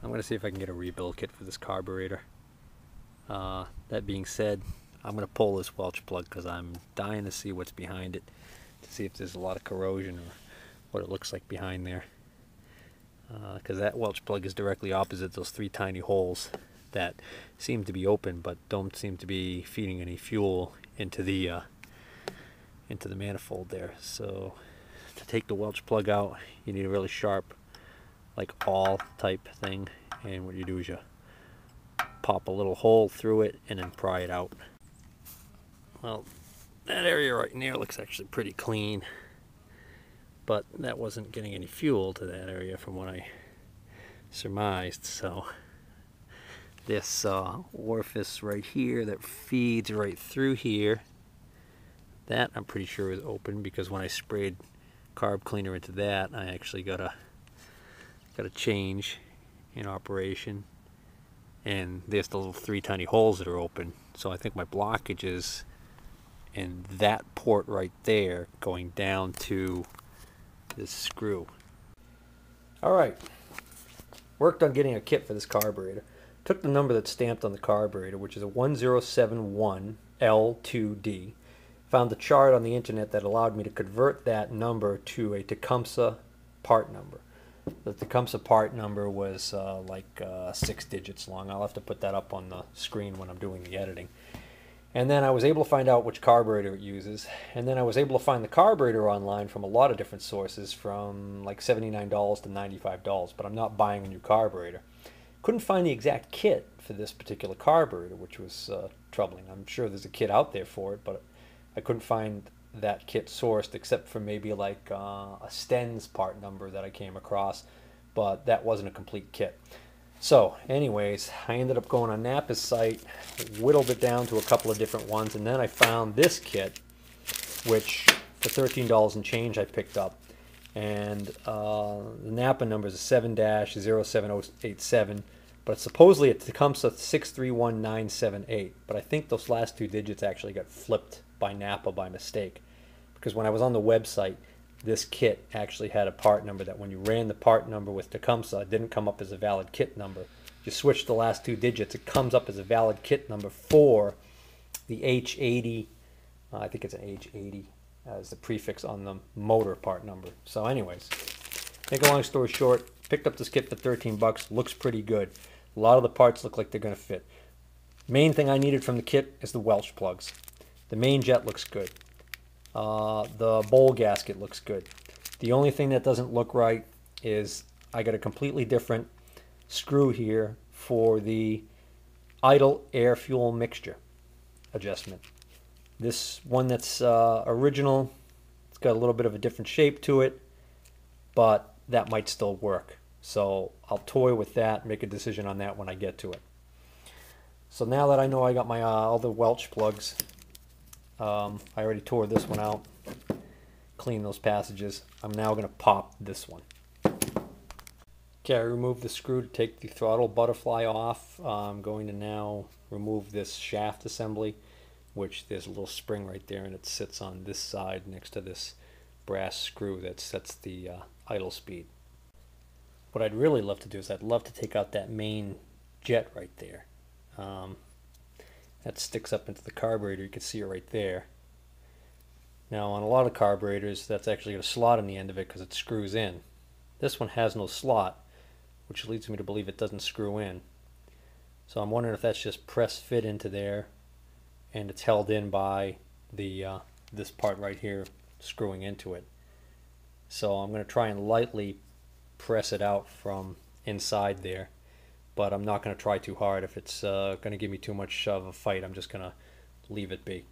I'm going to see if I can get a rebuild kit for this carburetor. That being said, I'm going to pull this Welch plug because I'm dying to see what's behind it, to see if there's a lot of corrosion or what it looks like behind there. Because that Welch plug is directly opposite those three tiny holes that seem to be open but don't seem to be feeding any fuel into the manifold there. So to take the Welch plug out, you need a really sharp, like awl type thing, and what you do is you pop a little hole through it and then pry it out. Well, that area right in there looks actually pretty clean, but that wasn't getting any fuel to that area from what I surmised. So this orifice right here that feeds right through here, that I'm pretty sure is open, because when I sprayed carb cleaner into that, I actually got a change in operation, and there's the little three tiny holes that are open. So I think my blockage is in that port right there, going down to this screw. Alright, worked on getting a kit for this carburetor. Took the number that's stamped on the carburetor, which is a 1071L2D. Found the chart on the internet that allowed me to convert that number to a Tecumseh part number. The Tecumseh part number was 6 digits long. I'll have to put that up on the screen when I'm doing the editing. And then I was able to find out which carburetor it uses. And then I was able to find the carburetor online from a lot of different sources, from like $79 to $95, but I'm not buying a new carburetor. Couldn't find the exact kit for this particular carburetor, which was troubling. I'm sure there's a kit out there for it, but I couldn't find that kit sourced, except for maybe like a Sten's part number that I came across, but that wasn't a complete kit. So anyways, I ended up going on Napa's site, whittled it down to a couple of different ones, and then I found this kit, which for $13 and change I picked up. And the Napa number is 7-07087, but it's supposedly a Tecumseh 631978, but I think those last two digits actually got flipped by Napa by mistake, because when I was on the website, this kit actually had a part number that when you ran the part number with Tecumseh, it didn't come up as a valid kit number. You switch the last two digits, it comes up as a valid kit number for the H80, I think it's an H80 as the prefix on the motor part number. So anyways, make a long story short, picked up this kit for 13 bucks, looks pretty good. A lot of the parts look like they're going to fit. Main thing I needed from the kit is the Welch plugs. The main jet looks good. The bowl gasket looks good. The only thing that doesn't look right is I got a completely different screw here for the idle air fuel mixture adjustment. This one that's original, it's got a little bit of a different shape to it, but that might still work. So I'll toy with that, make a decision on that when I get to it. So now that I know I got my all the Welch plugs, I already tore this one out, clean those passages. I'm now going to pop this one. Okay, I removed the screw to take the throttle butterfly off. I'm going to now remove this shaft assembly, which there's a little spring right there, and it sits on this side next to this brass screw that sets the idle speed. What I'd really love to do is I'd love to take out that main jet right there. That sticks up into the carburetor. You can see it right there. Now on a lot of carburetors, that's actually got a slot in the end of it because it screws in. This one has no slot, which leads me to believe it doesn't screw in. So I'm wondering if that's just press fit into there, and it's held in by the this part right here screwing into it. So I'm going to try and lightly press it out from inside there, but I'm not going to try too hard. If it's going to give me too much of a fight, I'm just going to leave it be.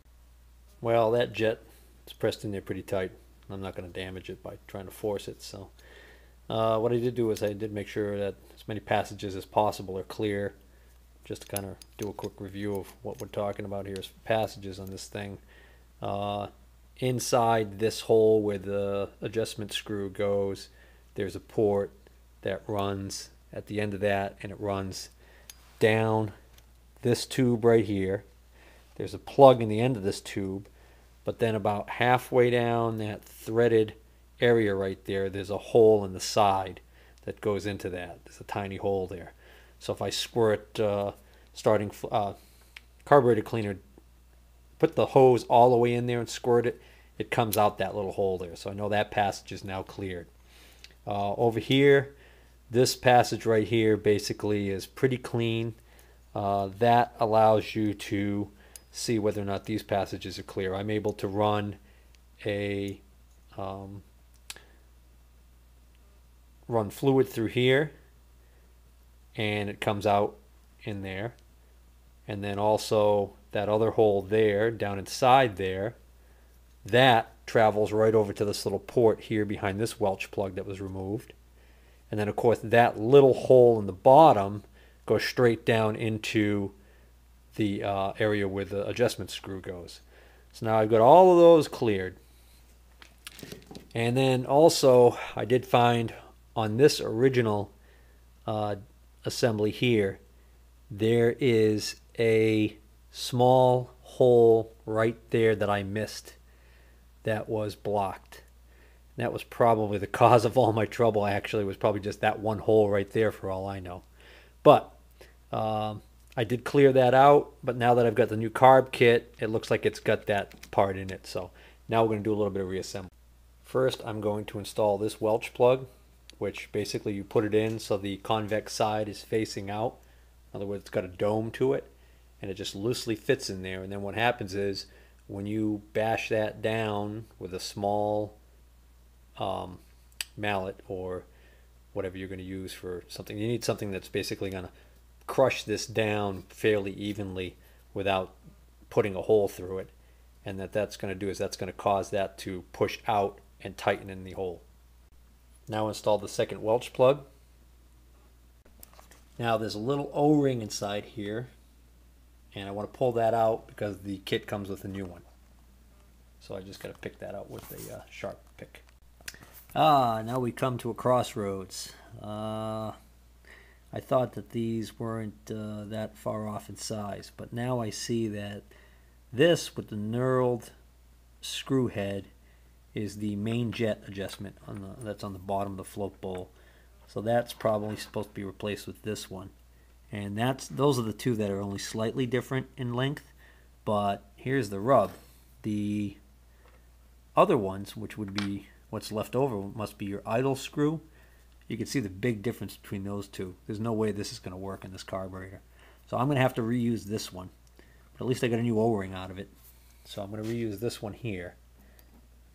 Well, that jet is pressed in there pretty tight. I'm not going to damage it by trying to force it. So what I did do is I did make sure that as many passages as possible are clear, just to kind of do a quick review of what we're talking about here as passages on this thing. Inside this hole where the adjustment screw goes, there's a port that runs at the end of that, and it runs down this tube right here. There's a plug in the end of this tube, but then about halfway down that threaded area right there, there's a hole in the side that goes into that. There's a tiny hole there. So if I squirt carburetor cleaner, put the hose all the way in there and squirt it, it comes out that little hole there. So I know that passage is now cleared. Over here, this passage right here basically is pretty clean. That allows you to see whether or not these passages are clear. I'm able to run run fluid through here, and it comes out in there. And then also that other hole there, down inside there, that travels right over to this little port here behind this Welch plug that was removed. And then of course that little hole in the bottom goes straight down into the area where the adjustment screw goes. So now I've got all of those cleared. And then also I did find on this original assembly here, there is a small hole right there that I missed that was blocked. That was probably the cause of all my trouble. Actually, it was probably just that one hole right there for all I know. But I did clear that out, but now that I've got the new carb kit, it looks like it's got that part in it. So now we're going to do a little bit of reassembly. First, I'm going to install this Welch plug, which basically you put it in so the convex side is facing out. In other words, it's got a dome to it, and it just loosely fits in there. And then what happens is when you bash that down with a small mallet or whatever you're going to use for something, you need something that's basically going to crush this down fairly evenly without putting a hole through it. And that's going to do is that's going to cause that to push out and tighten in the hole. Now install the second Welch plug. Now there's a little O-ring inside here, and I want to pull that out because the kit comes with a new one. So I just got to pick that out with a sharp pick. Now we come to a crossroads. I thought that these weren't that far off in size, but now I see that this with the knurled screw head is the main jet adjustment that's on the bottom of the float bowl. So that's probably supposed to be replaced with this one. And those are the two that are only slightly different in length. But here's the rub. The other ones, which would be what's left over, must be your idle screw. You can see the big difference between those two. There's no way this is going to work in this carburetor. So I'm going to have to reuse this one. But at least I got a new O-ring out of it. So I'm going to reuse this one here.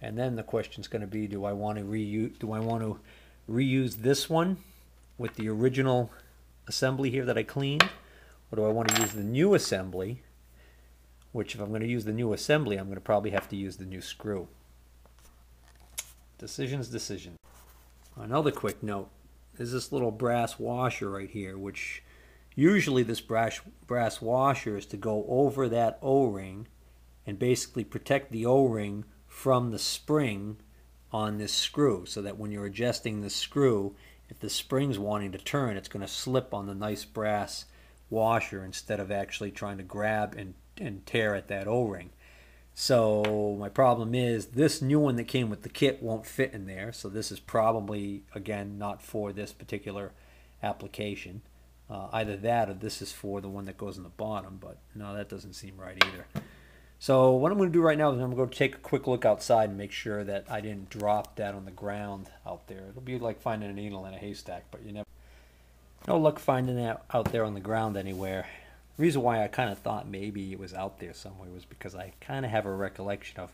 And then the question is going to be, do I want to reuse this one with the original assembly here that I cleaned, or do I want to use the new assembly, which if I'm going to use the new assembly, I'm going to probably have to use the new screw. Decisions. Another quick note is this little brass washer right here, which usually this brass washer is to go over that O-ring and basically protect the O-ring from the spring on this screw, so that when you're adjusting the screw, if the spring's wanting to turn, it's going to slip on the nice brass washer instead of actually trying to grab and tear at that O-ring. So my problem is this new one that came with the kit won't fit in there, so this is probably, again, not for this particular application. Either that or this is for the one that goes in the bottom, but no, that doesn't seem right either. So what I'm going to do right now is I'm going to take a quick look outside and make sure that I didn't drop that on the ground out there. It'll be like finding a needle in a haystack, but you never, no luck finding that out there on the ground anywhere. The reason why I kind of thought maybe it was out there somewhere was because I kind of have a recollection of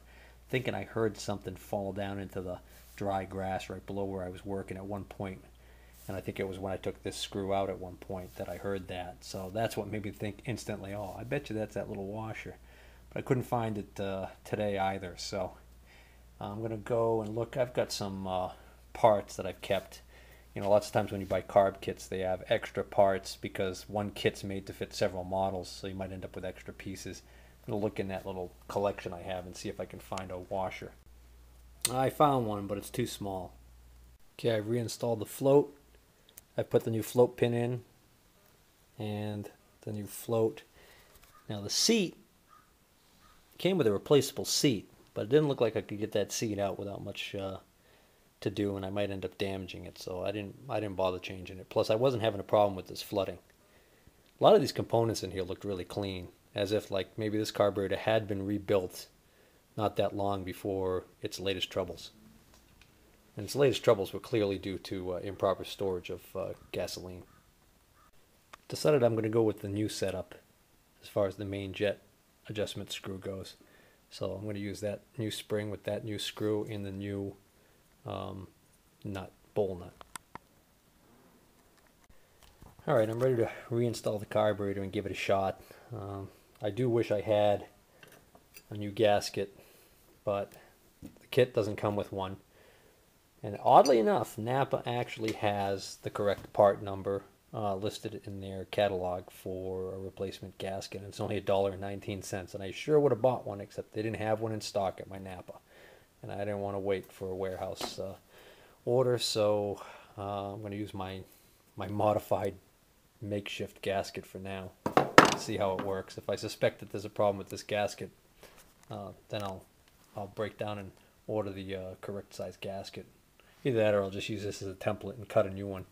thinking I heard something fall down into the dry grass right below where I was working at one point. And I think it was when I took this screw out at one point that I heard that. So that's what made me think instantly, oh, I bet you that's that little washer. But I couldn't find it today either, so I'm going to go and look. I've got some parts that I've kept. You know, lots of times when you buy carb kits, they have extra parts because one kit's made to fit several models, so you might end up with extra pieces. I'm going to look in that little collection I have and see if I can find a washer. I found one, but it's too small. Okay, I reinstalled the float. I put the new float pin in and the new float. Now the seat came with a replaceable seat, but it didn't look like I could get that seat out without much to do, and I might end up damaging it, so I didn't bother changing it. Plus I wasn't having a problem with this flooding. A lot of these components in here looked really clean, as if like maybe this carburetor had been rebuilt not that long before its latest troubles. And its latest troubles were clearly due to improper storage of gasoline. Decided I'm going to go with the new setup as far as the main jet adjustment screw goes. So I'm going to use that new spring with that new screw in the new bowl nut. Alright, I'm ready to reinstall the carburetor and give it a shot. I do wish I had a new gasket, but the kit doesn't come with one. And oddly enough, Napa actually has the correct part number listed in their catalog for a replacement gasket. And it's only $1.19, and I sure would have bought one, except they didn't have one in stock at my Napa. And I didn't want to wait for a warehouse order, so I'm going to use my modified makeshift gasket for now. See how it works. If I suspect that there's a problem with this gasket, then I'll break down and order the correct size gasket. Either that or I'll just use this as a template and cut a new one.